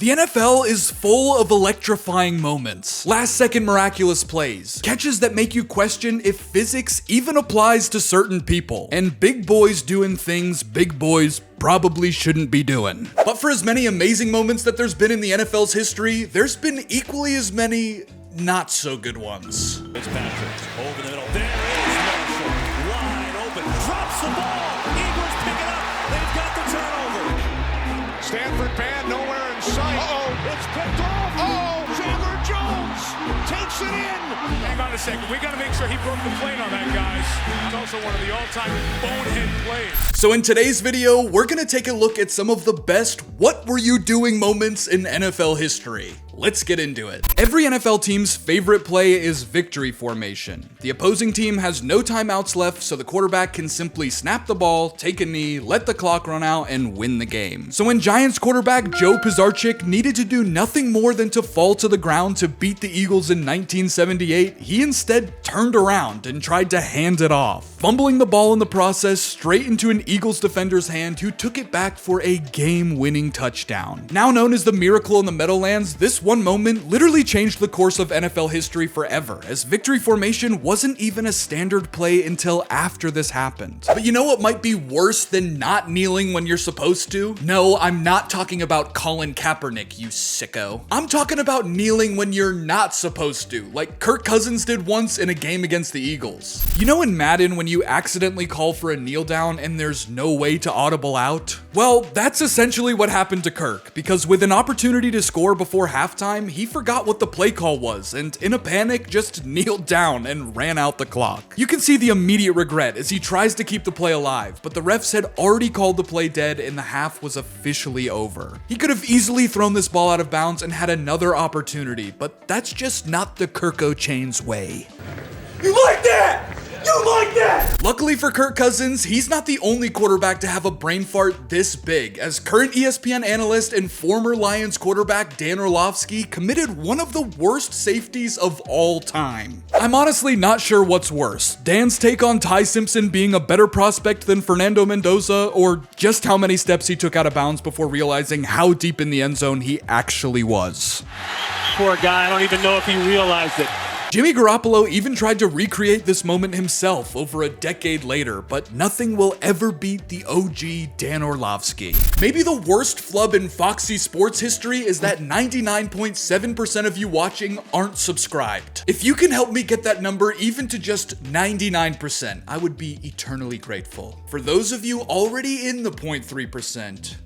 The NFL is full of electrifying moments, last-second miraculous plays, catches that make you question if physics even applies to certain people, and big boys doing things big boys probably shouldn't be doing. But for as many amazing moments that there's been in the NFL's history, there's been equally as many not so good ones. Fitzpatrick over the middle. There is Marshall, wide open, drops the ball. Eagles pick it up. They've got the turnover. Stanford bad, nowhere in sight. It's picked off. Chandler Jones takes it in. Hang on a second. We got to make sure he broke the plane on that, guys. It's also one of the all-time bonehead plays. So in today's video, we're gonna take a look at some of the best "what were you doing" moments in NFL history. Let's get into it. Every NFL team's favorite play is victory formation. The opposing team has no timeouts left, so the quarterback can simply snap the ball, take a knee, let the clock run out, and win the game. So when Giants quarterback Joe Pisarcik needed to do nothing more than to fall to the ground to beat the Eagles in 1978, he instead turned around and tried to hand it off, fumbling the ball in the process straight into an Eagles defender's hand, who took it back for a game-winning touchdown. Now known as the Miracle in the Meadowlands, this one moment literally changed the course of NFL history forever, as victory formation wasn't even a standard play until after this happened. But you know what might be worse than not kneeling when you're supposed to? No, I'm not talking about Colin Kaepernick, you sicko. I'm talking about kneeling when you're not supposed to, like Kirk Cousins did once in a game against the Eagles. You know in Madden when you accidentally call for a kneel down and there's no way to audible out? Well, that's essentially what happened to Kirk, because with an opportunity to score before halftime, he forgot what the play call was, and in a panic, just kneeled down and ran out the clock. You can see the immediate regret as he tries to keep the play alive, but the refs had already called the play dead and the half was officially over. He could have easily thrown this ball out of bounds and had another opportunity, but that's just not the Kirko Chain's way. You like that? You like that? Luckily for Kirk Cousins, he's not the only quarterback to have a brain fart this big, as current ESPN analyst and former Lions quarterback Dan Orlovsky committed one of the worst safeties of all time. I'm honestly not sure what's worse, Dan's take on Ty Simpson being a better prospect than Fernando Mendoza, or just how many steps he took out of bounds before realizing how deep in the end zone he actually was. Poor guy, I don't even know if he realized it. Jimmy Garoppolo even tried to recreate this moment himself over a decade later, but nothing will ever beat the OG Dan Orlovsky. Maybe the worst flub in Foxy sports history is that 99.7% of you watching aren't subscribed. If you can help me get that number even to just 99%, I would be eternally grateful. For those of you already in the 0.3%,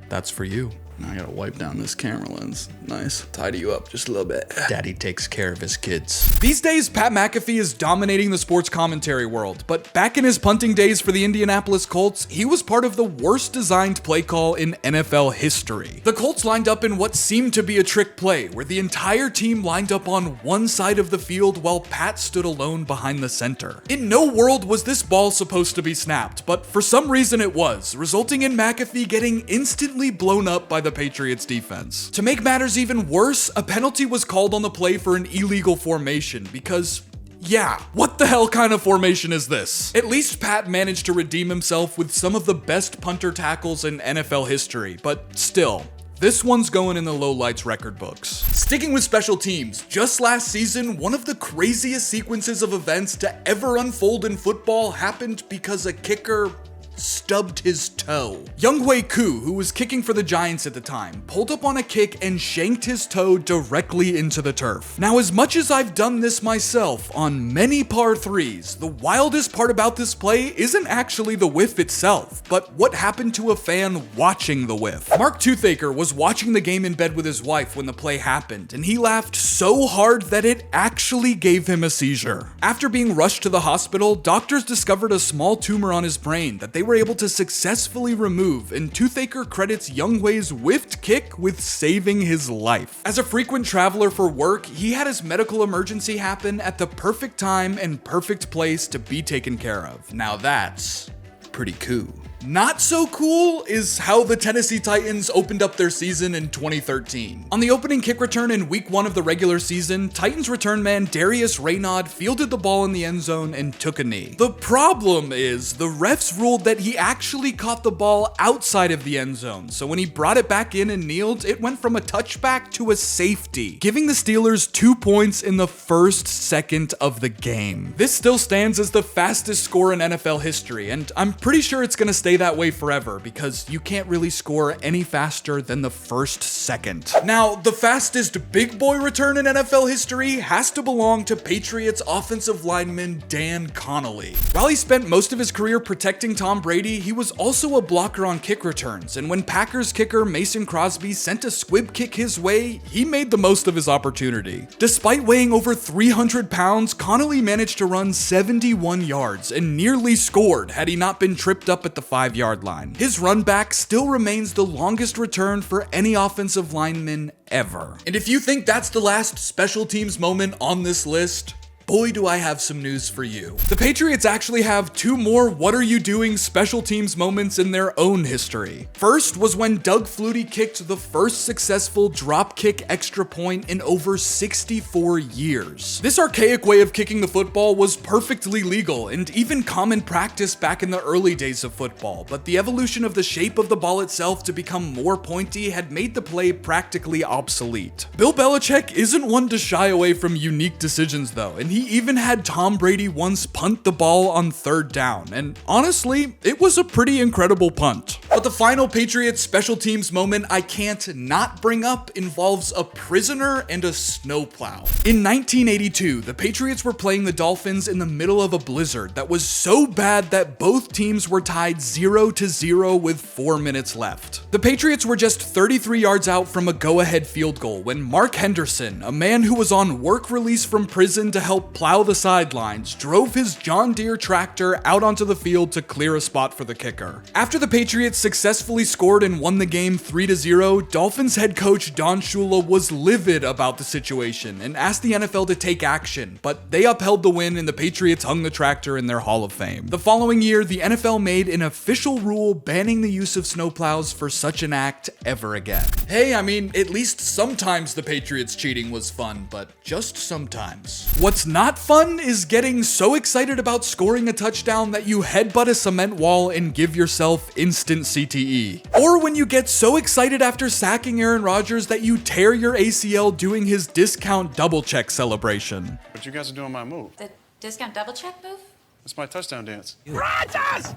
that's for you. Now I gotta wipe down this camera lens. Nice. Tidy you up just a little bit. Daddy takes care of his kids. These days, Pat McAfee is dominating the sports commentary world, but back in his punting days for the Indianapolis Colts, he was part of the worst designed play call in NFL history. The Colts lined up in what seemed to be a trick play, where the entire team lined up on one side of the field while Pat stood alone behind the center. In no world was this ball supposed to be snapped, but for some reason it was, resulting in McAfee getting instantly blown up by the Patriots defense. To make matters even worse, a penalty was called on the play for an illegal formation because, yeah, what the hell kind of formation is this? At least Pat managed to redeem himself with some of the best punter tackles in NFL history, but still, this one's going in the lowlights record books. Sticking with special teams, just last season, one of the craziest sequences of events to ever unfold in football happened because a kicker stubbed his toe. Younghoe Koo, who was kicking for the Giants at the time, pulled up on a kick and shanked his toe directly into the turf. Now, as much as I've done this myself on many par threes, the wildest part about this play isn't actually the whiff itself, but what happened to a fan watching the whiff. Mark Toothaker was watching the game in bed with his wife when the play happened, and he laughed so hard that it actually gave him a seizure. After being rushed to the hospital, doctors discovered a small tumor on his brain that they were able to successfully remove, and Toothaker credits Younghoe's whiffed kick with saving his life. As a frequent traveler for work, he had his medical emergency happen at the perfect time and perfect place to be taken care of. Now that's pretty cool. Not so cool is how the Tennessee Titans opened up their season in 2013. On the opening kick return in week 1 of the regular season, Titans return man Darius Raynaud fielded the ball in the end zone and took a knee. The problem is the refs ruled that he actually caught the ball outside of the end zone, so when he brought it back in and kneeled, it went from a touchback to a safety, giving the Steelers 2 points in the first second of the game. This still stands as the fastest score in NFL history, and I'm pretty sure it's gonna stay that way forever because you can't really score any faster than the first second. Now, the fastest big boy return in NFL history has to belong to Patriots offensive lineman Dan Connolly. While he spent most of his career protecting Tom Brady, he was also a blocker on kick returns, and when Packers kicker Mason Crosby sent a squib kick his way, he made the most of his opportunity. Despite weighing over 300 pounds, Connolly managed to run 71 yards and nearly scored had he not been tripped up at the 5-yard line. His run back still remains the longest return for any offensive lineman ever. And if you think that's the last special teams moment on this list, boy, do I have some news for you. The Patriots actually have 2 more what are you doing special teams moments in their own history. First was when Doug Flutie kicked the first successful drop kick extra point in over 64 years. This archaic way of kicking the football was perfectly legal and even common practice back in the early days of football, but the evolution of the shape of the ball itself to become more pointy had made the play practically obsolete. Bill Belichick isn't one to shy away from unique decisions though, and he even had Tom Brady once punt the ball on 3rd down, and honestly, it was a pretty incredible punt. But the final Patriots special teams moment I can't not bring up involves a prisoner and a snowplow. In 1982, the Patriots were playing the Dolphins in the middle of a blizzard that was so bad that both teams were tied 0-0 with 4 minutes left. The Patriots were just 33 yards out from a go-ahead field goal when Mark Henderson, a man who was on work release from prison to help plow the sidelines, drove his John Deere tractor out onto the field to clear a spot for the kicker. After the Patriots successfully scored and won the game 3-0, Dolphins head coach Don Shula was livid about the situation and asked the NFL to take action, but they upheld the win and the Patriots hung the tractor in their Hall of Fame. The following year, the NFL made an official rule banning the use of snowplows for such an act ever again. Hey, I mean, at least sometimes the Patriots cheating was fun, but just sometimes. What's not fun is getting so excited about scoring a touchdown that you headbutt a cement wall and give yourself instant CTE. Or when you get so excited after sacking Aaron Rodgers that you tear your ACL doing his discount double check celebration. But you guys are doing my move. The discount double check move? It's my touchdown dance. Rodgers!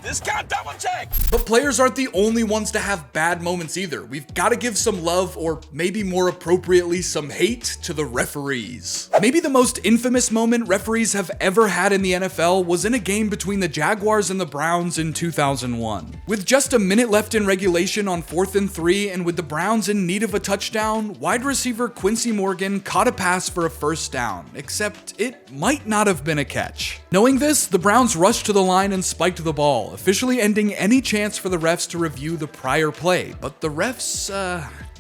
Discount double check! But players aren't the only ones to have bad moments either. We've got to give some love, or maybe more appropriately, some hate to the referees. Maybe the most infamous moment referees have ever had in the NFL was in a game between the Jaguars and the Browns in 2001. With just a minute left in regulation on 4th and 3, and with the Browns in need of a touchdown, wide receiver Quincy Morgan caught a pass for a first down, except it might not have been a catch. Knowing this, the Browns rushed to the line and spiked the ball, officially ending any chance for the refs to review the prior play, but the refs,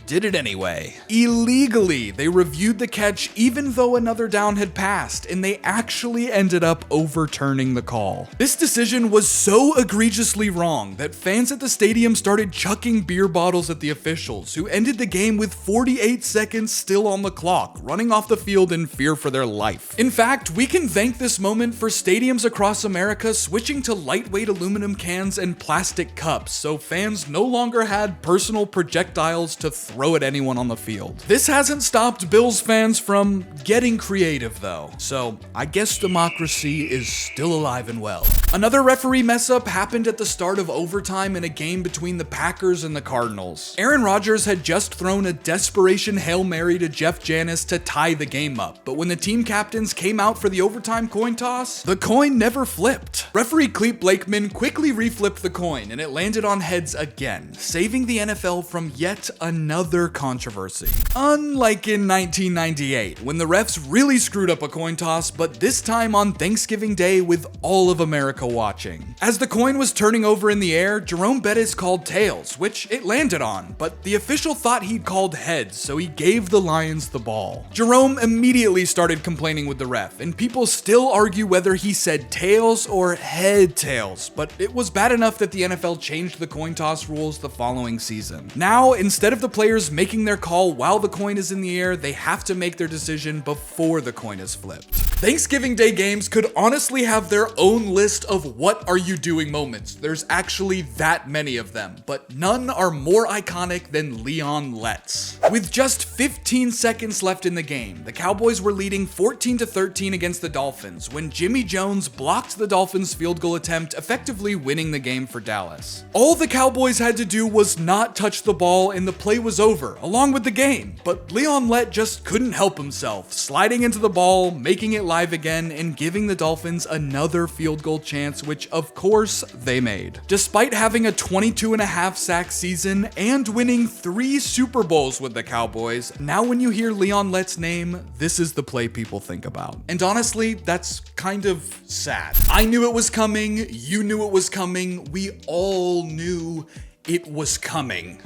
did it anyway. Illegally, they reviewed the catch even though another down had passed, and they actually ended up overturning the call. This decision was so egregiously wrong that fans at the stadium started chucking beer bottles at the officials, who ended the game with 48 seconds still on the clock, running off the field in fear for their life. In fact, we can thank this moment for stadiums across America switching to lightweight aluminum cans and plastic cups, so fans no longer had personal projectiles to throw at anyone on the field. This hasn't stopped Bills fans from getting creative though, so I guess democracy is still alive and well. Another referee mess up happened at the start of overtime in a game between the Packers and the Cardinals. Aaron Rodgers had just thrown a desperation Hail Mary to Jeff Janis to tie the game up, but when the team captains came out for the overtime coin toss, the coin never flipped. Referee Clete Blakeman quickly reflipped the coin and it landed on heads again, saving the NFL from yet another another controversy. Unlike in 1998, when the refs really screwed up a coin toss, but this time on Thanksgiving Day with all of America watching. As the coin was turning over in the air, Jerome Bettis called tails, which it landed on, but the official thought he'd called heads, so he gave the Lions the ball. Jerome immediately started complaining with the ref, and people still argue whether he said tails or head tails, but it was bad enough that the NFL changed the coin toss rules the following season. Now, instead of the players making their call while the coin is in the air, they have to make their decision before the coin is flipped. Thanksgiving Day games could honestly have their own list of what are you doing moments. There's actually that many of them, but none are more iconic than Leon Letts. With just 15 seconds left in the game, the Cowboys were leading 14-13 against the Dolphins when Jimmy Jones blocked the Dolphins' field goal attempt, effectively winning the game for Dallas. All the Cowboys had to do was not touch the ball and the play was over, along with the game, but Leon Lett just couldn't help himself, sliding into the ball, making it live again, and giving the Dolphins another field goal chance, which of course they made. Despite having a 22.5 sack season and winning 3 Super Bowls with the Cowboys, now when you hear Leon Lett's name, this is the play people think about. And honestly, that's kind of sad. I knew it was coming, you knew it was coming, we all knew it was coming.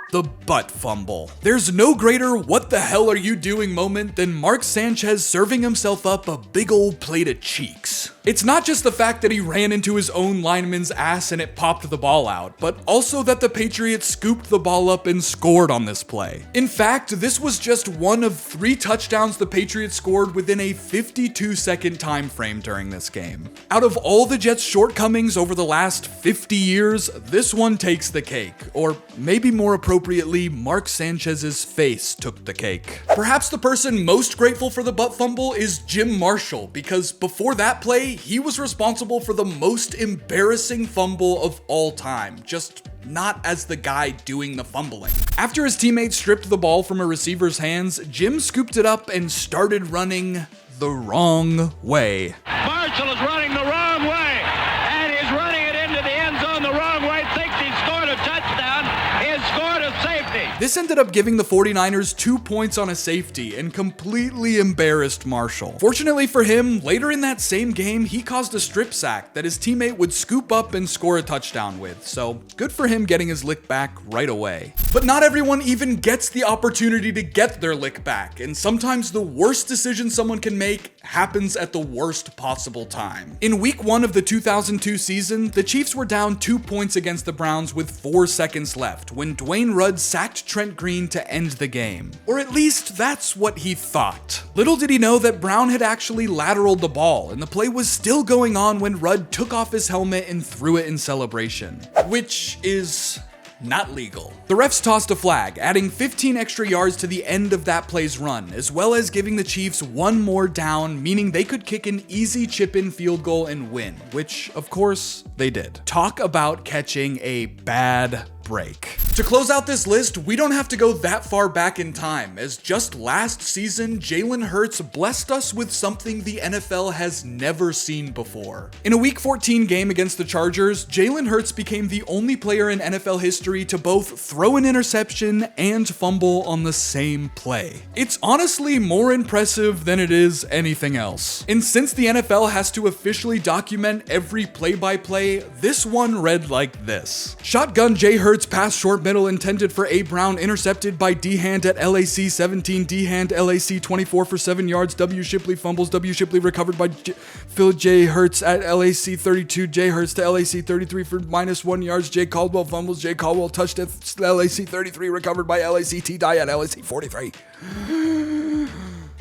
The butt fumble. There's no greater what the hell are you doing moment than Mark Sanchez serving himself up a big old plate of cheeks. It's not just the fact that he ran into his own lineman's ass and it popped the ball out, but also that the Patriots scooped the ball up and scored on this play. In fact, this was just one of 3 touchdowns the Patriots scored within a 52-second time frame during this game. Out of all the Jets' shortcomings over the last 50 years, this one takes the cake, or maybe more appropriately, Mark Sanchez's face took the cake. Perhaps the person most grateful for the butt fumble is Jim Marshall, because before that play, he was responsible for the most embarrassing fumble of all time, just not as the guy doing the fumbling. After his teammate stripped the ball from a receiver's hands, Jim scooped it up and started running the wrong way. Marshall is running the wrong way, and he's running it into the end zone the wrong way, thinks he scored a touchdown, he scored a safety. This ended up giving the 49ers 2 points on a safety and completely embarrassed Marshall. Fortunately for him, later in that same game, he caused a strip sack that his teammate would scoop up and score a touchdown with, so good for him getting his lick back right away. But not everyone even gets the opportunity to get their lick back, and sometimes the worst decision someone can make happens at the worst possible time. In week 1 of the 2002 season, the Chiefs were down 2 points against the Browns with 4 seconds left when Dwayne Rudd sacked Trent Green to end the game. Or at least that's what he thought. Little did he know that Brown had actually lateraled the ball, and the play was still going on when Rudd took off his helmet and threw it in celebration. Which is not legal. The refs tossed a flag, adding 15 extra yards to the end of that play's run, as well as giving the Chiefs 1 more down, meaning they could kick an easy chip-in field goal and win, which, of course, they did. Talk about catching a bad break. To close out this list, we don't have to go that far back in time, as just last season, Jalen Hurts blessed us with something the NFL has never seen before. In a Week 14 game against the Chargers, Jalen Hurts became the only player in NFL history to both throw an interception and fumble on the same play. It's honestly more impressive than it is anything else. And since the NFL has to officially document every play-by-play, this one read like this. Shotgun Jay Hurts pass short middle intended for A. Brown, intercepted by D. Hand at LAC 17, D. Hand LAC 24 for 7 yards, W. Shipley fumbles, W. Shipley recovered by Phil J. Hurts at LAC 32, J. Hurts to LAC 33 for -1 yards, J. Caldwell fumbles, J. Caldwell touched at LAC 33, recovered by LAC T. Dye at LAC 43.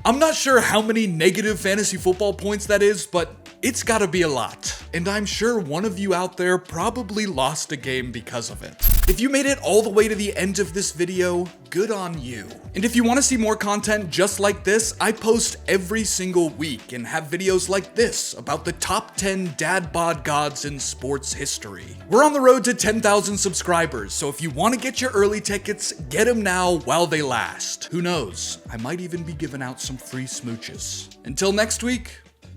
I'm not sure how many negative fantasy football points that is, but it's gotta be a lot. And I'm sure one of you out there probably lost a game because of it. If you made it all the way to the end of this video, good on you. And if you want to see more content just like this, I post every single week and have videos like this about the top 10 dad bod gods in sports history. We're on the road to 10,000 subscribers, so if you want to get your early tickets, get them now while they last. Who knows? I might even be giving out some free smooches. Until next week,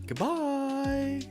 goodbye.